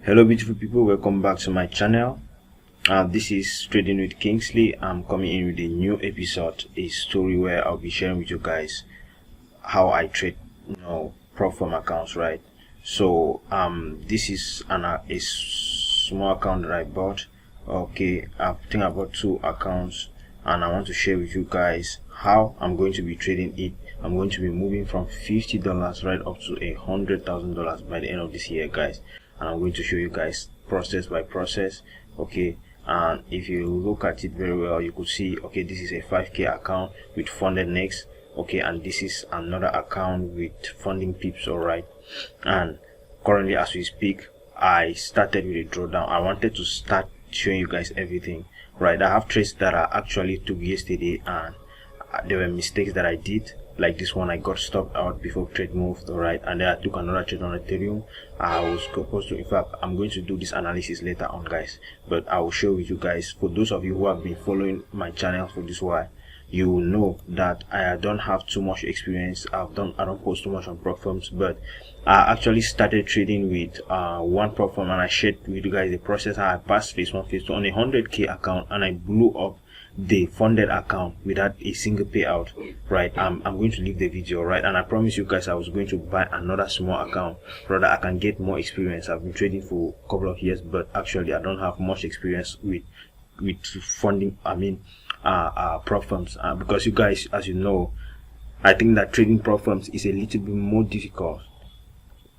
Hello beautiful people, welcome back to my channel. This is Trading with Kingsley. I'm coming in with a new episode, a story where I'll be sharing with you guys how I trade Propfirms accounts, right? So this is a small account that I bought. Okay, I think I bought two accounts and I want to share with you guys how I'm going to be trading it. I'm going to be moving from $50 right up to $100,000 by the end of this year, guys. And I'm going to show you guys process by process. Okay, and if you look at it very well, you could see, okay, this is a 5k account with funded next. Okay, and this is another account with funding pips. All right, and currently as we speak, I started with a drawdown. I wanted to start showing you guys everything, right? I have trades that I actually took yesterday and there were mistakes that I did, like this one. I got stopped out before trade moved, all right, and then I took another trade on Ethereum. I was supposed to, in fact, I'm going to do this analysis later on, guys, but I will share with you guys. For those of you who have been following my channel for this while, you will know that I don't have too much experience. I don't post too much on Propfirms, but I actually started trading with one Propfirm, and I shared with you guys the process how I passed phase 1, phase 2 on a 100k account, and I blew up the funded account without a single payout, right? I'm going to leave the video, right, and I promise you guys I was going to buy another small account so that I can get more experience. I've been trading for a couple of years, but actually I don't have much experience with funding, Propfirms, because you guys, as you know, I think that trading Propfirms is a little bit more difficult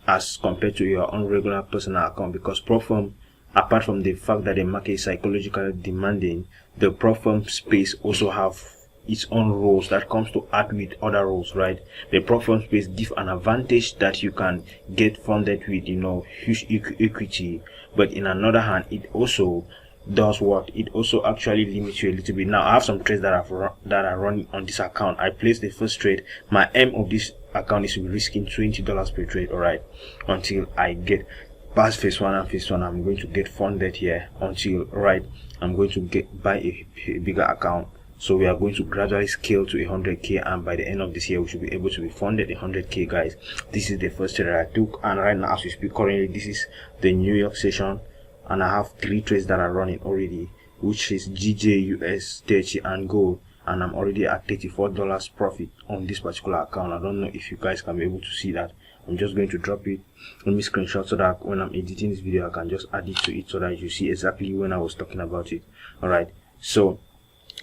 as compared to your own regular personal account, because Propfirm, apart from the fact that the market is psychologically demanding, the Propfirm space also have its own rules that comes to add with other rules, right? The Propfirm space give an advantage that you can get funded with huge equity, but in another hand, it also does what? It also actually limits you a little bit. Now I have some trades that are running on this account. I placed the first trade. My aim of this account is to be risking $20 per trade, all right, until I get past phase 1 and phase 2. I'm going to get funded here until, right, I'm going to buy a bigger account. So we are going to gradually scale to 100k, and by the end of this year we should be able to be funded 100k, guys. This is the first trade that I took, and right now as we speak, currently this is the New York session, and I have 3 trades that are running already, which is GJ, US 30 and gold, and I'm already at $34 profit on this particular account. I don't know if you guys can be able to see that. I'm just going to drop it. Let me screenshot so that when I'm editing this video I can just add it to it so that you see exactly when I was talking about it. All right, so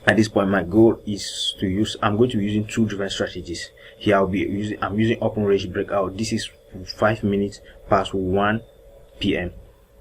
at this point my goal is to use, I'm going to be using 2 different strategies here. I'm using open range breakout. This is 5 minutes past 1 p.m.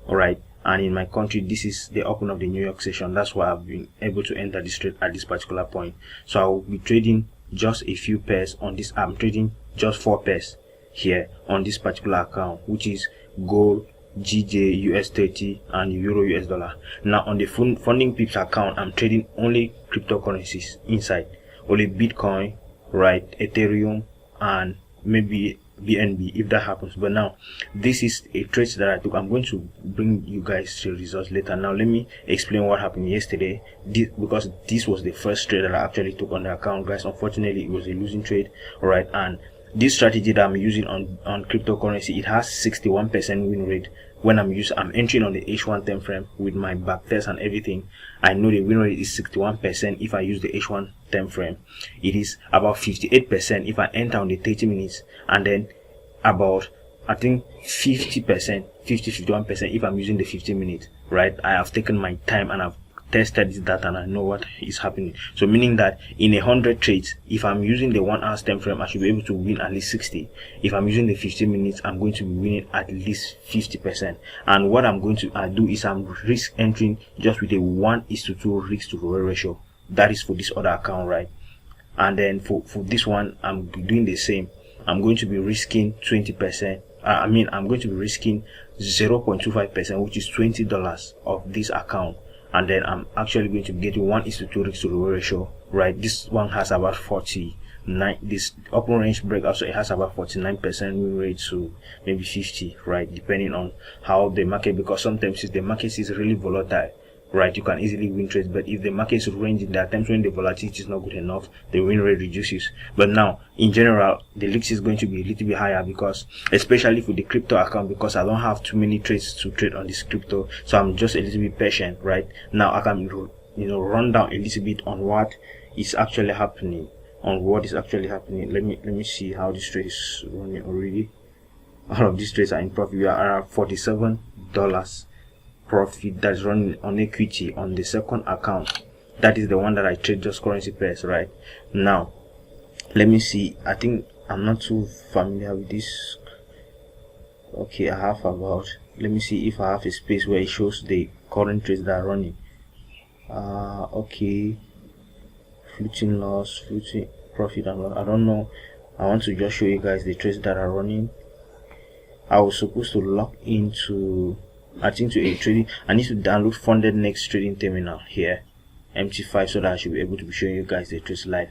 all right, and in my country this is the open of the New York session. That's why I've been able to enter this trade at this particular point. So I will be trading just a few pairs on this. I'm trading just 4 pairs here on this particular account, which is gold, GJ, US 30 and Euro US dollar. Now on the funding pips account, I'm trading only cryptocurrencies inside, only Bitcoin, right, Ethereum and maybe BNB if that happens. But now this is a trade that I took. I'm going to bring you guys the results later. Now let me explain what happened yesterday, because this was the first trade that I actually took on the account, guys. Unfortunately it was a losing trade, all right, and this strategy that I'm using on cryptocurrency, it has 61% win rate. When I'm entering on the H1 time frame with my backtest and everything, I know the win rate is 61% if I use the H1 time frame. It is about 58% if I enter on the 30 minutes, and then about, I think, 51% if I'm using the 15 minutes, right? I have taken my time and I've tested this data and I know what is happening. So meaning that in 100 trades, if I'm using the 1 hour time frame, I should be able to win at least 60. If I'm using the 15 minutes, I'm going to be winning at least 50%. And what I'm going to do is I'm risk entering just with a 1:2 risk to reward ratio. That is for this other account, right? And then for this one, I'm doing the same. I'm going to be risking 20%. I'm going to be risking 0.25%, which is $20 of this account. And then I'm actually going to get 1:2 risk to reward ratio, right? This one has about 49. This open range breakout, so it has about 49% win rate to maybe 50, right, depending on how the market, because sometimes if the market is really volatile, right? You can easily win trades. But if the market is ranging, there are times when the volatility is not good enough, the win rate reduces. But now, in general, the risk is going to be a little bit higher, because especially for the crypto account, because I don't have too many trades to trade on this crypto, so I'm just a little bit patient. Right now, I can run down a little bit on what is actually happening. Let me see how this trade is running already. All of these trades are in profit. We are at $47 profit that's running on equity on the second account. That is the one that I trade just currency pairs. Right now, let me see. I think I'm not too familiar with this. Okay, let me see if I have a space where it shows the current trades that are running. Okay, floating loss, floating profit and loss. I don't know. I want to just show you guys the trades that are running. I was supposed to log into, I think, to a trading. I need to download Funded Next Trading Terminal here, MT5, so that I should be able to be showing you guys the trades live.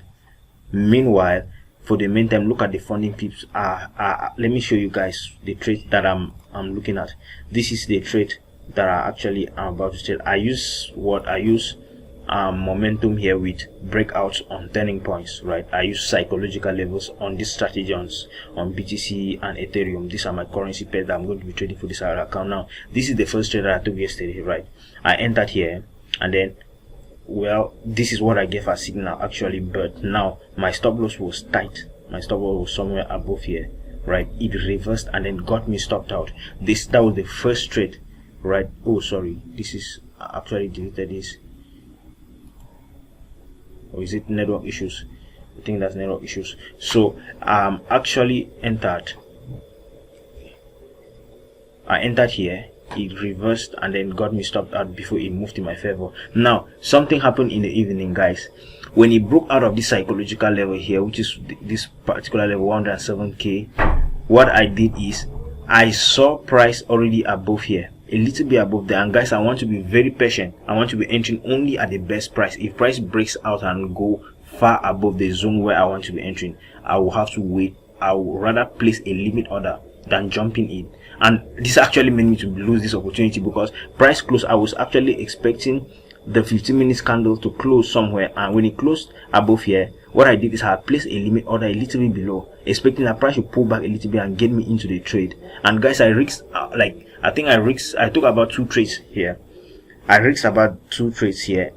Meanwhile, for the meantime, look at the funding pips. Let me show you guys the trade that I'm looking at. This is the trade that I'm about to trade. I use momentum here with breakouts on turning points. Right, I use psychological levels on this strategy on BTC and Ethereum. These are my currency pairs that I'm going to be trading for this account. Now, this is the first trade that I took yesterday. Right, I entered here, and then, well, this is what I gave a signal actually, but now my stop loss was tight. My stop loss was somewhere above here. Right, it reversed and then got me stopped out. That was the first trade. Right, oh sorry, this is actually deleted this. Or is it network issues? I think that's network issues. So I entered here, it reversed and then got me stopped out before it moved in my favor. Now, something happened in the evening, guys. When it broke out of this psychological level here, which is this particular level 107k, what I did is I saw price already above here, a little bit above there, and guys, I want to be very patient. I want to be entering only at the best price. If price breaks out and go far above the zone where I want to be entering, I will have to wait. I will rather place a limit order than jumping in. And this actually made me to lose this opportunity, because price close, I was actually expecting the 15 minutes candle to close somewhere, and when it closed above here, what I did is I placed a limit order a little bit below, expecting the price to pull back a little bit and get me into the trade. And guys, I risked I took about 2 trades here. I risked about 2 trades here,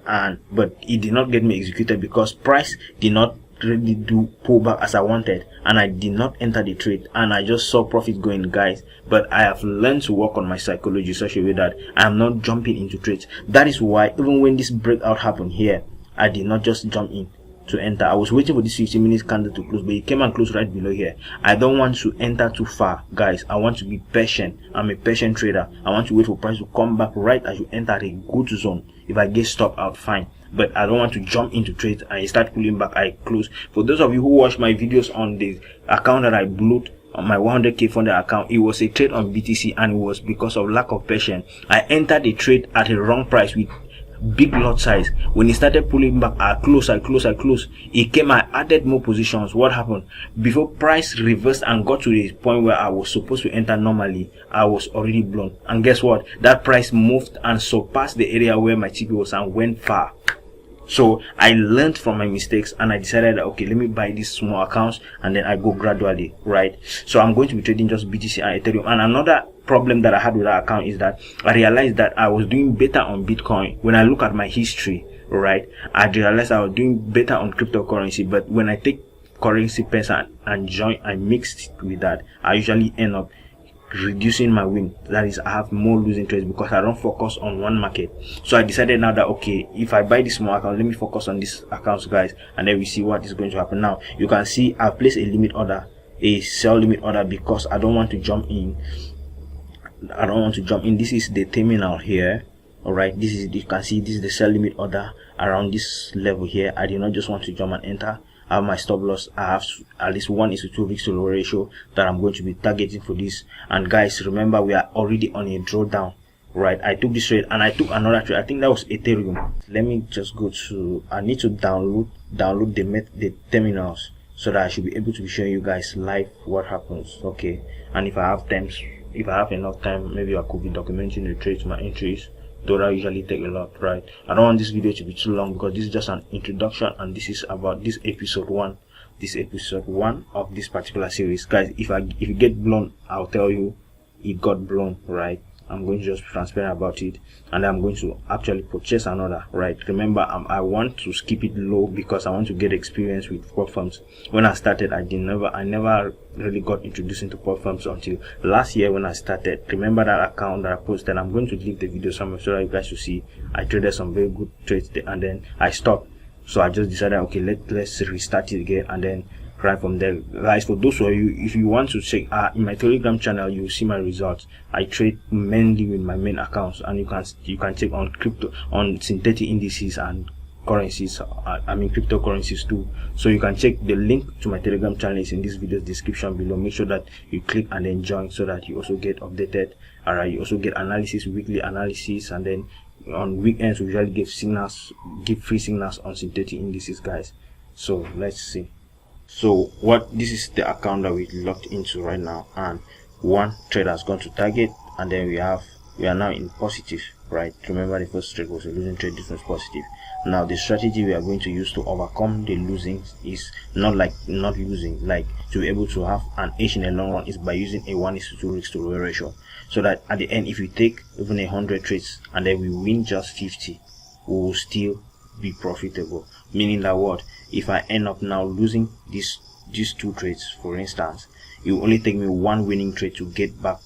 but it did not get me executed because price did not really do pullback as I wanted, and I did not enter the trade, and I just saw profit going, guys. But I have learned to work on my psychology such a way that I am not jumping into trades. That is why even when this breakout happened here, I did not just jump in to enter. I was waiting for this 15 minutes candle to close, but it came and closed right below here. I don't want to enter too far, guys. I want to be patient. I'm a patient trader. I want to wait for price to come back right as you enter a good zone. If I get stopped out, fine, but I don't want to jump into trades and I start pulling back, I close. For those of you who watch my videos on the account that I blew on my 100k funded account, it was a trade on BTC, and it was because of lack of patience. I entered the trade at a wrong price with big lot size. When it started pulling back, I closed. It came, I added more positions. What happened? Before price reversed and got to the point where I was supposed to enter normally, I was already blown. And guess what? That price moved and surpassed the area where my TP was and went far. So I learned from my mistakes, and I decided that, okay, let me buy these small accounts and then I go gradually, right? So I'm going to be trading just BTC and Ethereum. And another problem that I had with that account is that I realized that I was doing better on Bitcoin. When I look at my history, right, I realized I was doing better on cryptocurrency. But when I take currency pairs and join, I mixed with that, I usually end up reducing my win. That is, I have more losing trades because I don't focus on one market. So I decided now that, okay, if I buy this small account, let me focus on these accounts, guys, and then we see what is going to happen. Now you can see I've placed a limit order, a sell limit order, because I don't want to jump in. This is the terminal here. All right, this is, you can see this is the sell limit order around this level here. I do not just want to jump and enter. I have my stop loss. I have at least 1:2 risk to low ratio that I'm going to be targeting for this. And guys, remember, we are already on a drawdown, right? I took this trade and I took another trade. I think that was Ethereum. Let me just go to, I need to download the terminals so that I should be able to be showing you guys live what happens. Okay, and if I have enough time, maybe I could be documenting the trades, my entries. though that usually take a lot, right? I don't want this video to be too long because this is just an introduction, and this is about this episode one of this particular series. Guys, if you get blown, I'll tell you it got blown, right? I'm going to just be transparent about it, and I'm going to actually purchase another, right? Remember, I want to keep it low because I want to get experience with Propfirms. When I started, I never really got introduced into Propfirms until last year when I started. Remember that account that I posted? I'm going to leave the video somewhere so that you guys will see. I traded some very good trades there, and then I stopped. So I just decided, okay, let's restart it again, and then right from there. Guys, for those of you, if you want to check in my Telegram channel, you will see my results. I trade mainly with my main accounts, and you can check on crypto, on synthetic indices and currencies, cryptocurrencies too. So you can check the link to my Telegram channel is in this video's description below. Make sure that you click and then join so that you also get updated. Alright, you also get analysis, weekly analysis, and then on weekends we usually give free signals on synthetic indices, guys. So let's see. So this is the account that we logged into right now, and one trade has gone to target, and then we are now in positive, right? Remember, the first trade was a losing trade, this was positive. Now the strategy we are going to use to overcome the losing is not losing, like to be able to have an edge in the long run, is by using a 1:2 risk to reward ratio, so that at the end, if we take even 100 trades and then we win just 50, we will still be profitable. Meaning that what if I end up now losing these two trades, for instance, it will only take me one winning trade to get back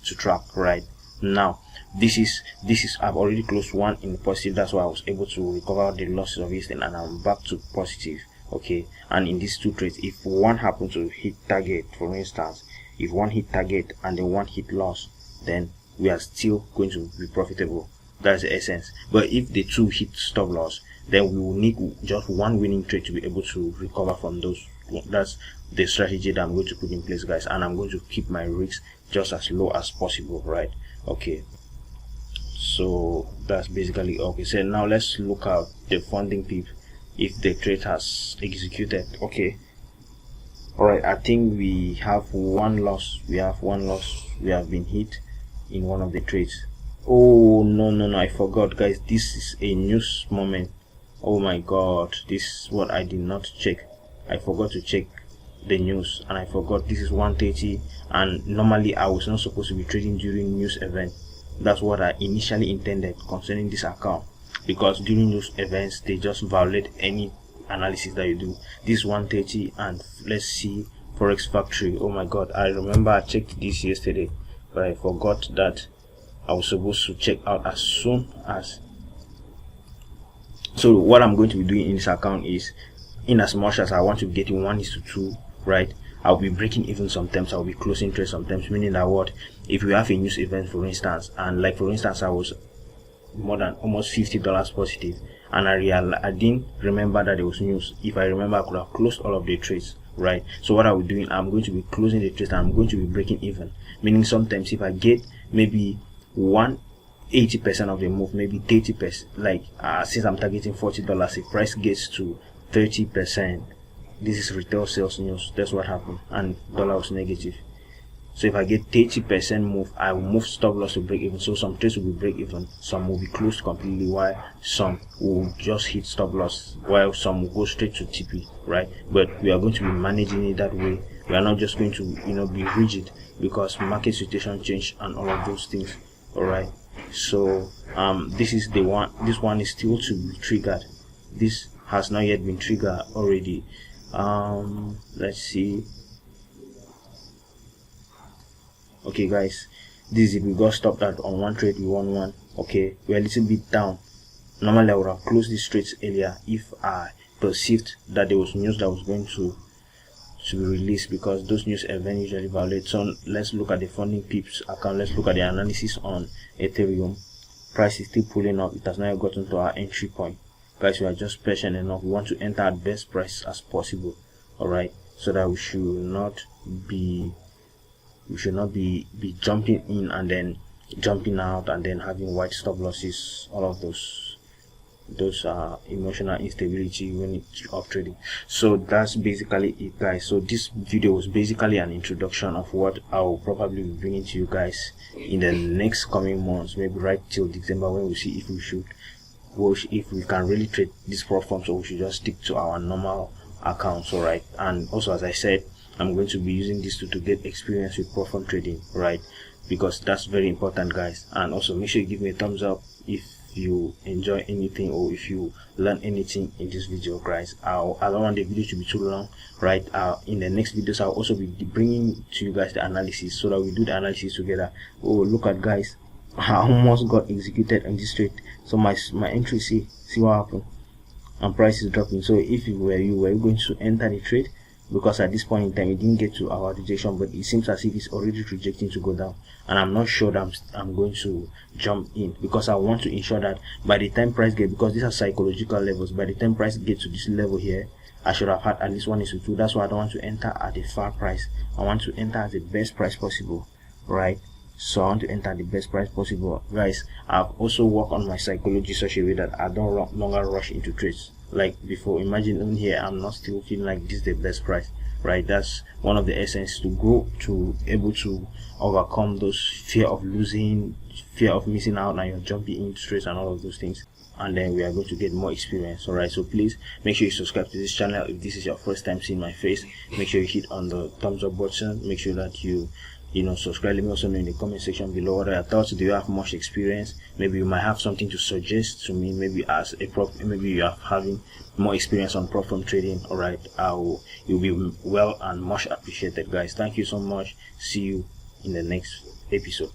to track, right? Now this is I've already closed one in positive. That's why I was able to recover the losses of this thing, and I'm back to positive. Okay, and in these two trades, if one happen to hit target, for instance, if one hit target and then one hit loss, then we are still going to be profitable. That's the essence. But if the two hit stop loss, then we will need just one winning trade to be able to recover from those. That's the strategy that I'm going to put in place, guys, and I'm going to keep my risks just as low as possible, right? Okay, so that's basically okay. So now let's look at the funding pip, if the trade has executed. Okay, all right, I think we have one loss. We have been hit in one of the trades. Oh no, I forgot, guys. This is a news moment. Oh my god, this is what I did not check. I forgot to check the news, and I forgot this is 1:30, and normally I was not supposed to be trading during news event. That's what I initially intended concerning this account, because during news events they just violate any analysis that you do. This 1:30, and let's see, Forex Factory. Oh my god, I remember I checked this yesterday, but I forgot that I was supposed to check out as soon as. So what I'm going to be doing in this account is, in as much as I want to get in 1:2, right, I'll be breaking even sometimes, I'll be closing trades sometimes, meaning that what if we have a news event, for instance, and like for instance I was more than almost $50 positive, and I didn't remember that there was news. If I remember, I could have closed all of the trades, right? So what I will be doing, I'm going to be closing the trades, and I'm going to be breaking even, meaning sometimes if I get maybe 80% of the move, maybe 30%, like since I'm targeting $40, if price gets to 30%, this is retail sales news, that's what happened, and dollar was negative. So if I get 30% move, I will move stop loss to break even. So some trades will be break even, some will be closed completely, while some will just hit stop loss, while some will go straight to TP, right? But we are going to be managing it that way. We are not just going to be rigid, because market situation change and all of those things. All right, so this is the one. This one is still to be triggered. This has not yet been triggered already. Let's see. Okay, guys, this is if we got stopped at on one trade, we won one. Okay, we're a little bit down. Normally I would have closed these trades earlier if I perceived that there was news that was going to be released, because those news events usually violate. So let's look at the funding pips account. Let's look at the analysis on Ethereum. Price is still pulling up. It has not gotten to our entry point, guys. We are just patient enough. We want to enter at best price as possible, all right, so that we should not be jumping in and then jumping out and then having wide stop losses, all of those. those emotional instability when it's up trading. So that's basically it, guys. So this video was basically an introduction of what I'll probably be bringing to you guys in the next coming months, maybe right till December, when we see if we can really trade this Propfirms, or we should just stick to our normal accounts. All right. And also, as I said, I'm going to be using this to get experience with Propfirm trading, right? Because that's very important, guys. And also make sure you give me a thumbs up if you enjoy anything, or if you learn anything in this video, guys. I don't want the video to be too long, right? In the next videos, I'll also be bringing to you guys the analysis, so that we do the analysis together. Oh, look at, guys, I almost got executed on this trade. So my entry, see what happened, and price is dropping. So if you were you going to enter the trade, because at this point in time it didn't get to our rejection, but it seems as if it's already rejecting to go down, and I'm not sure that I'm going to jump in, because I want to ensure that by the time price get, because these are psychological levels, by the time price get to this level here, I should have had at least 1:2. That's why I don't want to enter at a far price. I want to enter at the best price possible, right? So I want to enter the best price possible, guys. I've also worked on my psychology such a way that I don't longer rush into trades like before. Imagine in here I'm not still feeling like this is the best price, right? That's one of the essence to grow, to able to overcome those fear of losing, fear of missing out, and you're jumping into trades and all of those things. And then we are going to get more experience. All right, so please make sure you subscribe to this channel. If this is your first time seeing my face, make sure you hit on the thumbs up button. Make sure that you subscribe. Let me also know in the comment section below what are your thoughts. Do you have much experience? Maybe you might have something to suggest to me, maybe as a maybe you are having more experience on Propfirm trading. All right, you'll be well and much appreciated, guys. Thank you so much. See you in the next episode.